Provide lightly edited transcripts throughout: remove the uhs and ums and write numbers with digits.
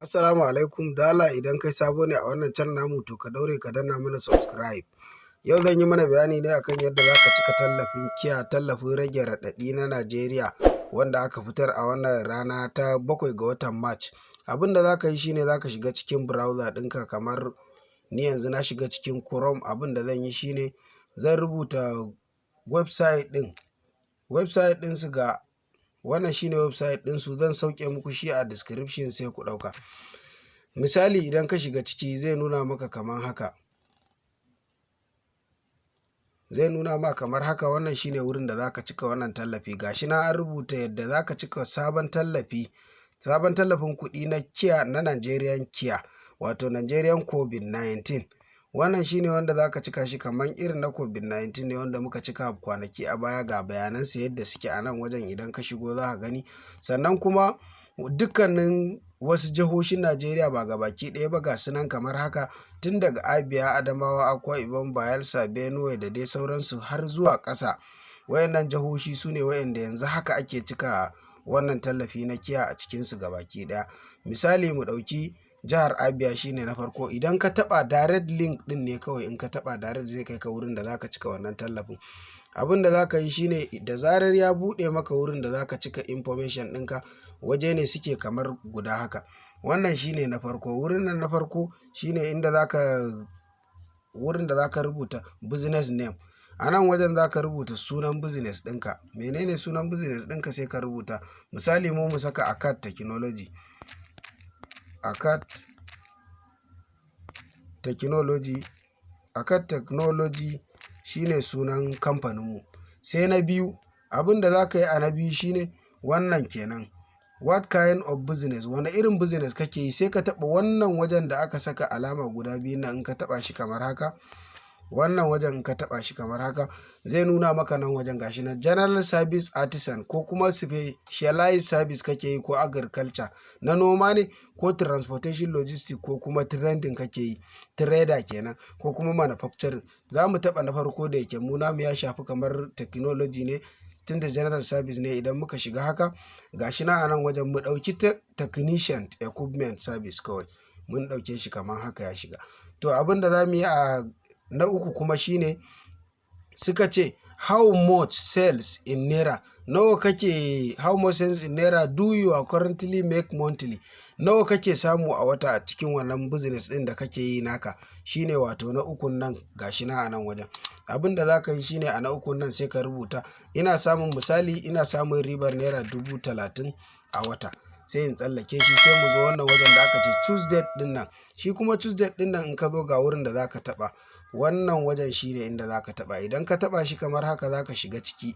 Assalamu alaikum. Dala idan kai sabo ne a wannan channel namu to ka daure ka danna mana subscribe. Yau zan yi mana bayani ne akan yadda za ka cika tallafin kiya tallafin rage raɗaɗi na Najeriya wanda aka fitar a wannan rana ta 7 ga watan March. Abin da za ka yi shine za ka shiga cikin browser ɗinka kamar ni yanzu na shiga cikin Chrome. Abin da zan yi shine zan rubuta website ɗinsu ga wannan shine website ɗinsu, zan sauke muku shi a description sai ku ɗauka. Misali idan ka shiga ciki zai nuna maka kamar haka, wannan shine wurin da zaka cika wannan tallafi. Gashi na an rubuta yadda zaka cika sabon tallafin kuɗi na kiya na Nigerian kiya, wato Nigerian COVID-19. Wannan shine wanda zaka cika shi kamar irin na COVID-19 ne wanda muka cika kwanaki a baya. Ga bayanansa yadda suke a nan wajen idan ka shigo za ka gani. Sannan kuma dukkanin wasu jihohin Najeriya ba gabaki ɗaya ba ga su nan kamar haka, tun daga Abia, Adamawa, Akwa Ibom, Bayelsa, Benue da dai sauransu har zuwa ƙasa. Wayannan jihohi su ne wayanda yanzu haka ake cika wannan tallafi na kiya a cikinsu gabaki ɗaya. Misali mu ɗauki jihar Abia shine na farko. Idan ka taɓa direct link ɗin ne kawai, in ka taɓa direct zai kai ka wurin da zaka cika wannan tallafin. Abin da zaka yi shine da zarar ya buɗe maka wurin da zaka cika information ɗinka, waje ne suke kamar guda haka. Wannan shine na farko. Wurin nan na farko shine wurin da zaka rubuta business name. A nan wajen zaka rubuta sunan business ɗinka. Menene sunan business ɗinka sai ka rubuta. Misali mu saka Akat Technology. Akat Technology shine sunan kamfaninmu. Sai na biyu, abin da za ka yi a na biyu shine wannan kenan. What kind of business? Wane irin business kake yi? Sai ka taɓa wannan wajen da aka saka alama guda biyu nan. In ka taɓa shi kamar haka, wannan wajen in ka taɓa shi kamar haka zai nuna maka nan wajen gashi na general service artisan, ko kuma specialized service kake yi, ko agriculture na noma ne, ko transportation logistics, ko kuma trading kake yi, trader kenan, ko kuma manufacturing. Za mu taɓa na farko da yake mu namu ya shafi kamar technology ne, tunda general service ne. Idan muka shiga haka gashi na a nan wajen mu ɗauki technician equipment service kawai, mun ɗauke shi kamar haka ya shiga. To abin da za mu yi a na uku kuma shine suka ce how much sales in naira. Nawa kake, how much sales in naira do you currently make monthly? Nawa kake samu a wata a cikin wannan business ɗin da kake yi naka? Shine wato na ukun nan gashi na a nan wajen. Abin da za ka yi shine a na ukun nan sai ka rubuta ina samun, misali ina samun ribar naira 30,000 a wata. Sai in tsallake shi sai mu zo wannan wajen da aka ce choose date ɗin nan. Shi kuma choose date ɗin nan in ka zo ga wurin da za ka taɓa. Wannan wajen shine inda za ka taɓa. Idan ka taɓa shi kamar haka za ka shiga ciki.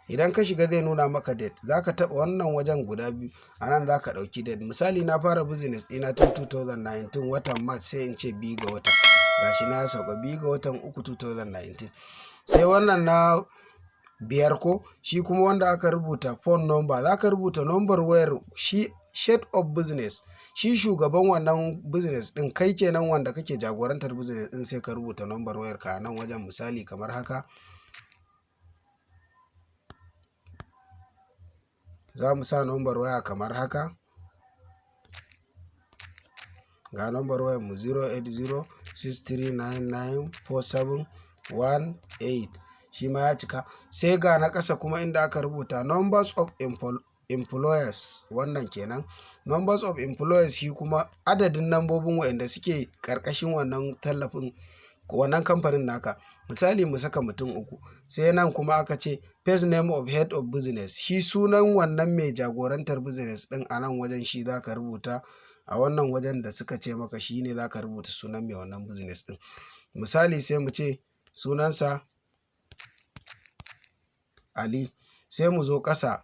Idan ka shiga zai nuna maka date. Za ka taɓa wannan wajen guda biyu. A nan za ka ɗauki date. Misali na fara business ɗina tun 2019 watan March, sai in ce 2 ga wata. Gashi na ya sauka 2 ga watan 3 2019. Sai wannan na biyar ko shi kuma wanda aka rubuta phone number. Za ka rubuta number wayar shi head of business, shi shugaban wannan business ɗin, kai kenan wanda kake jagorantar business ɗin, sai ka rubuta number wayar ka a nan wajen. Misali kamar haka za mu sa number waya kamar haka. Ga number wayar mu 08063994718. shi ma ya cika. Sai ga na ƙasa kuma inda aka rubuta numbers of employers. Wannan kenan numbers of employers, shi kuma adadin nambobin waɗanda suke ƙarƙashin wannan tallafin, wannan kamfanin naka. Misali mu saka mutum 3. Sai nan kuma aka ce first name of head of business, shi sunan wannan mai jagorantar business ɗin. A nan wajen shi za ka rubuta. A wannan wajen da suka ce maka shi ne za ka rubuta sunan mai wannan business ɗin. Misali sai mu ce sunansa Ali. Sai mu zo ƙasa,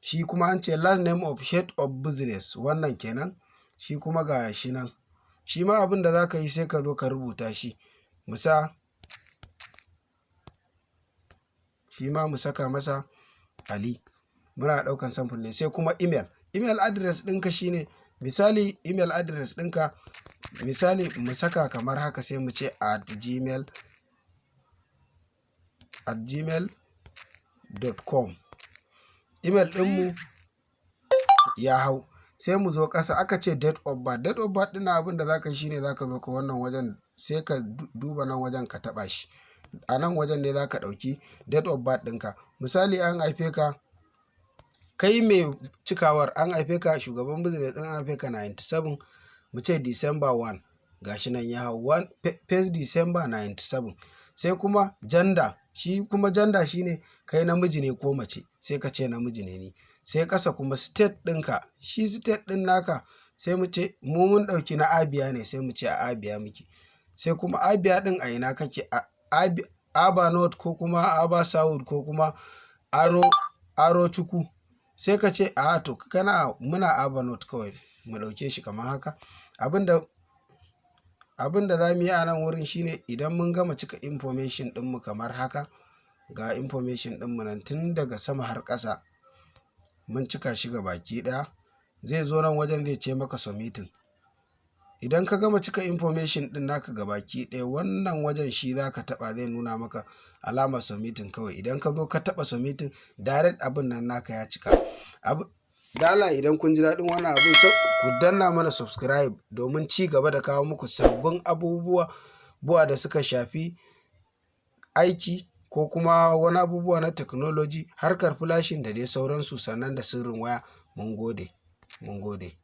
shi kuma an ce last name of head of business. Wannan kenan shi kuma ga shi nan. Shi ma abin da za ka yi sai ka zo ka rubuta shi. Shi ma mu saka masa Ali. Muna ɗaukan sample ne. Sai kuma email address ɗinka shine, misali email address ɗinka, misali mu saka kamar haka, sai mu ce at gmail.com. Email ɗinmu ya hau. sai mu zo ƙasa aka ce date of birth. Date of birth ɗin abin da za ka yi shine za ka zo ka wannan wajen sai ka duba nan wajen ka taɓa shi. A nan wajen ne za ka ɗauki date of birth ɗinka. Misali an haife ka, kai mai cikawar an haife ka, shugaban business ɗin an haife ka 97, mu ce December 1 gashi nan ya hau 1 December 97. Sai kuma gender, shi kuma gender shine kai namiji ne ko mace, sai ka ce namiji ne ni. Sai ƙasa kuma state ɗinka, shi state ɗin naka sai mu ce mu mun ɗauki na Abia ne, sai mu ce a Abia muke. Sai kuma Abia ɗin a ina kake, Aba North ko kuma Aba South ko kuma Aro Chukwu. Sai ka ce a to muna Aba North kawai, mu ɗauke shi kamar haka. Abin da za mu yi a nan wurin shine idan mun gama cika information ɗinmu kamar haka, ga information ɗinmu nan tun daga sama har ƙasa mun cika shi ga baki ɗaya, zai zo nan wajen zai ce maka submitting. Idan ka gama cika information ɗin naka ga baki ɗaya, wannan wajen shi za ka taɓa, zai nuna maka alamar submitting kawai. Idan ka zo ka taɓa submitting, direct abin nan naka ya cika. Dala idan kun ji daɗin wannan abin, ku danna mana subscribe domin ci gaba da kawo muku sabbin abubuwa da suka shafi aiki ko kuma wani abubuwa na technology, harkar flashing da dai sauransu, sannan da sirrin waya. Mun gode.